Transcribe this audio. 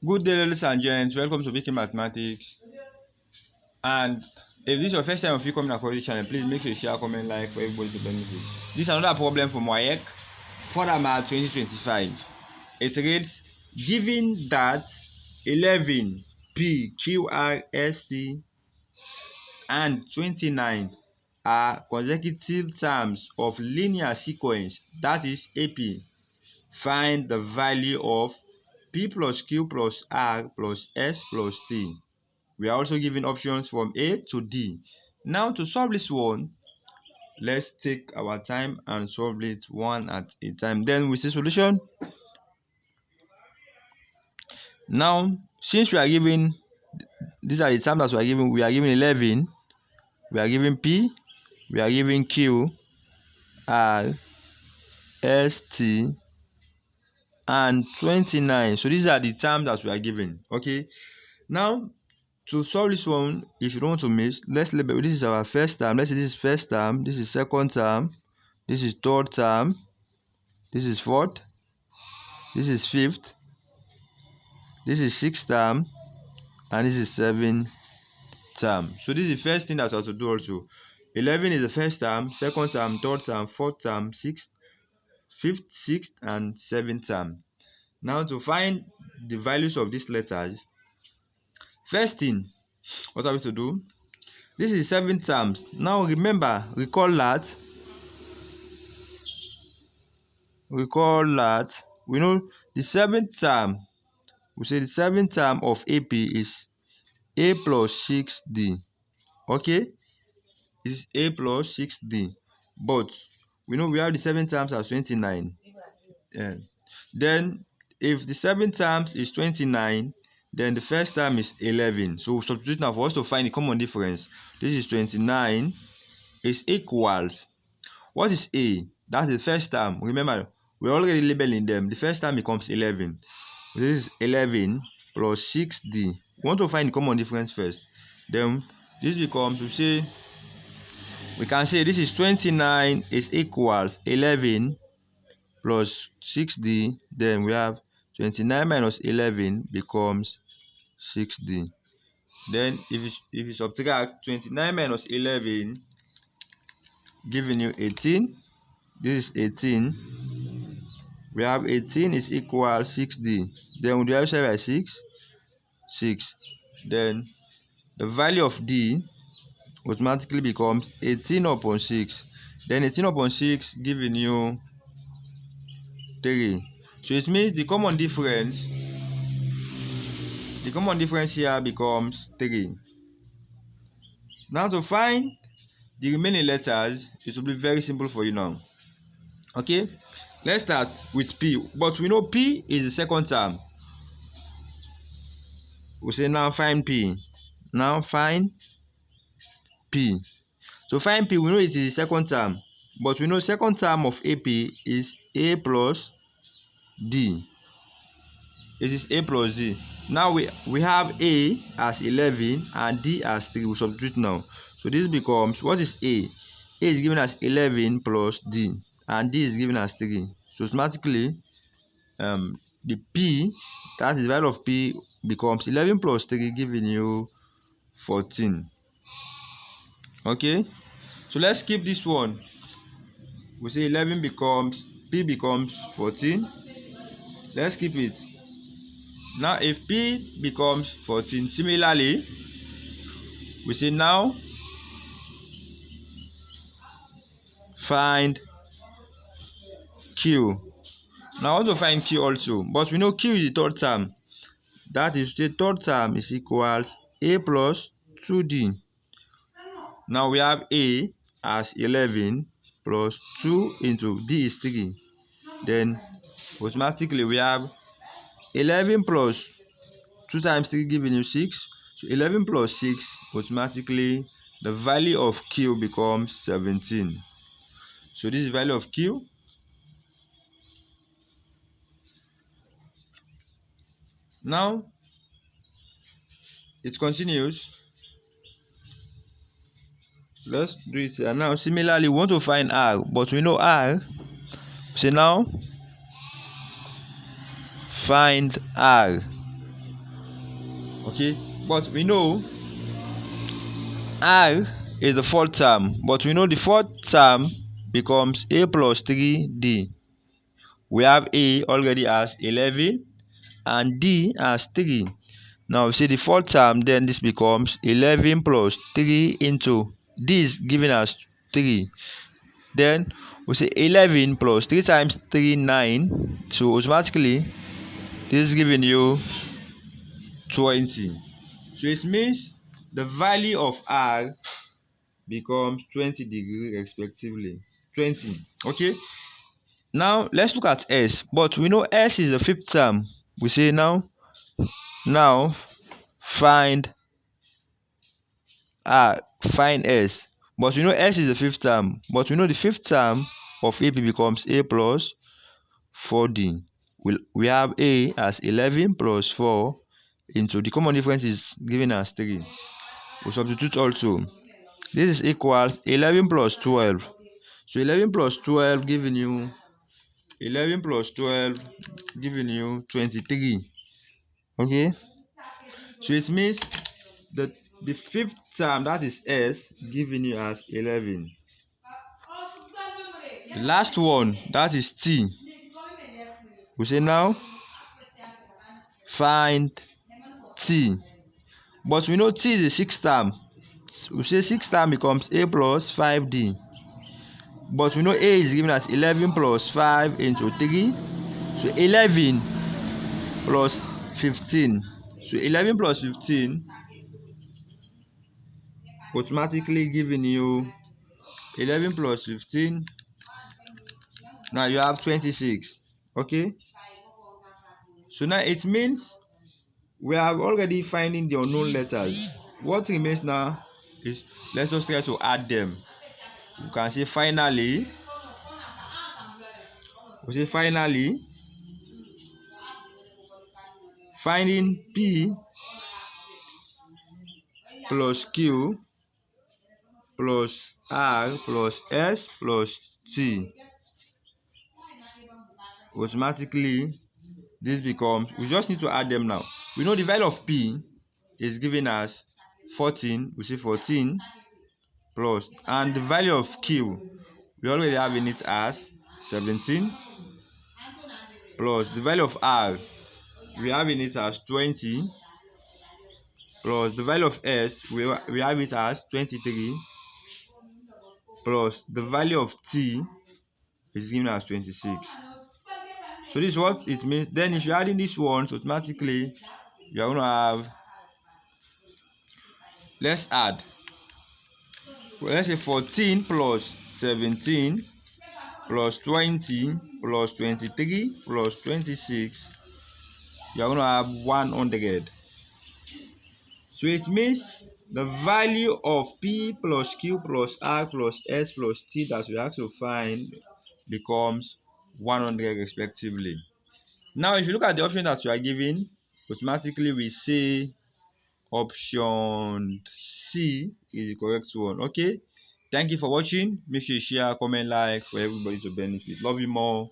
Good day, ladies and gents. Welcome to Making Mathematics. And if this is your first time of you coming across this channel, please make sure you share, comment, like for everybody to benefit. This is another problem from WAEC for the math 2025. It reads, given that 11 P, Q, R, S, T, and 29 are consecutive terms of linear sequence, that is AP, find the value of P plus Q plus R plus S plus T. We are also given options from A to D. Now to solve this one, let's take our time and solve it one at a time. Then we see solution. Now, since we are given, these are the terms that we are given 11, we are given P, we are given Q, R, S, T, and 29. So these are the terms that we are given. Okay. Now, to solve this one, if you don't want to miss, let's label this is our first term. Let's say this is first term, this is second term, this is third term, this is fourth, this is fifth, this is sixth term, and this is seventh term. So this is the first thing that I have to do also. 11 is the first term, second term, third term, fourth term, sixth, fifth, sixth, and seventh term. Now to find the values of these letters, first thing, what are we to do? This is 7 terms. Now recall that we know the seventh term. We say the seventh term of AP is A plus 6D. Okay, it's A plus 6D. But we know we have the 7 terms as 29. Then if the 7 terms is 29, then the first term is 11. So we substitute now for us to find the common difference. This is 29 is equals, what is A? That's the first term. Remember, we're already labeling them. The first term becomes 11. This is 11 plus 6D. We want to find the common difference first. Then this becomes, we can say this is 29 is equals 11 plus 6D. Then we have 29 minus 11 becomes 6D. Then if you subtract 29 minus 11, giving you 18. This is 18. We have 18 is equal 6D. Then we divide by 6. Then the value of D automatically becomes 18 upon 6. Then 18 upon 6 giving you 3. So it means the common difference here becomes 3. Now to find the remaining letters, it will be very simple for you now. Okay, let's start with P. But we know P is the second term. We say now find P. Now find P. So find P, we know it is the second term. But we know second term of AP is A plus D. It is A plus D. Now we have A as 11 and D as 3. We substitute now. So this becomes, what is A? A is given as 11 plus D. And D is given as 3. So automatically, the P, that is the value of P, becomes 11 plus 3, giving you 14. Okay, so let's keep this one. We say 11 becomes, P becomes 14. Let's keep it. Now if P becomes 14, similarly, we say now find Q. Now I want to find Q also, but we know Q is the third term. That is, the third term is equals A plus 2D. Now we have A as 11 plus 2 into D is 3. Then automatically we have 11 plus 2 times 3 giving you 6. So 11 plus 6, automatically the value of Q becomes 17. So this is the value of Q. Now it continues. Let's do it. And now similarly we want to find R, but we know R. So now find R. Okay, but we know R is the fourth term, but we know the fourth term becomes A plus 3D. We have A already as 11 and D as 3. Now we see the fourth term, then this becomes 11 plus 3 into D is giving us 3. Then we say 11 plus 3 times 3, 9. So automatically this is giving you 20. So it means the value of R becomes 20 degrees respectively. 20. Okay. Now let's look at S. But we know S is the fifth term. We say now find find S. But we know S is the fifth term. But we know the fifth term of AP becomes A plus 4D. We have A as 11 plus 4 into the common difference is giving us 3. We substitute also. This is equals 11 plus 12. So 11 plus 12 giving you 23. Okay. So it means that the fifth term, that is S, giving you as 11. The last one, that is T. We say now find T. But we know T is the sixth term. We say sixth term becomes A plus 5D. But we know A is given as 11 plus 5 into 3. So 11 plus 15. So 11 plus 15 automatically giving you 11 plus 15. Now you have 26. Okay. So now it means we have already finding the unknown letters. What remains now is let's just try to add them. You can say finally. We say finally finding P plus Q plus R plus S plus T. Automatically this becomes, we just need to add them now. We know the value of P is given as 14. We say 14 plus, and the value of Q we already have in it as 17 plus the value of R we have in it as 20 plus the value of S we have it as 23 plus the value of T is given as 26. So this is what it means. Then if you're adding these ones, automatically you're going to have, let's add, well, let's say 14 plus 17 plus 20 plus 23 plus 26, you're going to have 100. So it means the value of P plus Q plus R plus S plus T that we have to find becomes 100 respectively. Now if you look at the option that you are given, automatically we say option C is the correct one. Okay, thank you for watching. Make sure you share, comment, like for everybody to benefit. Love you more.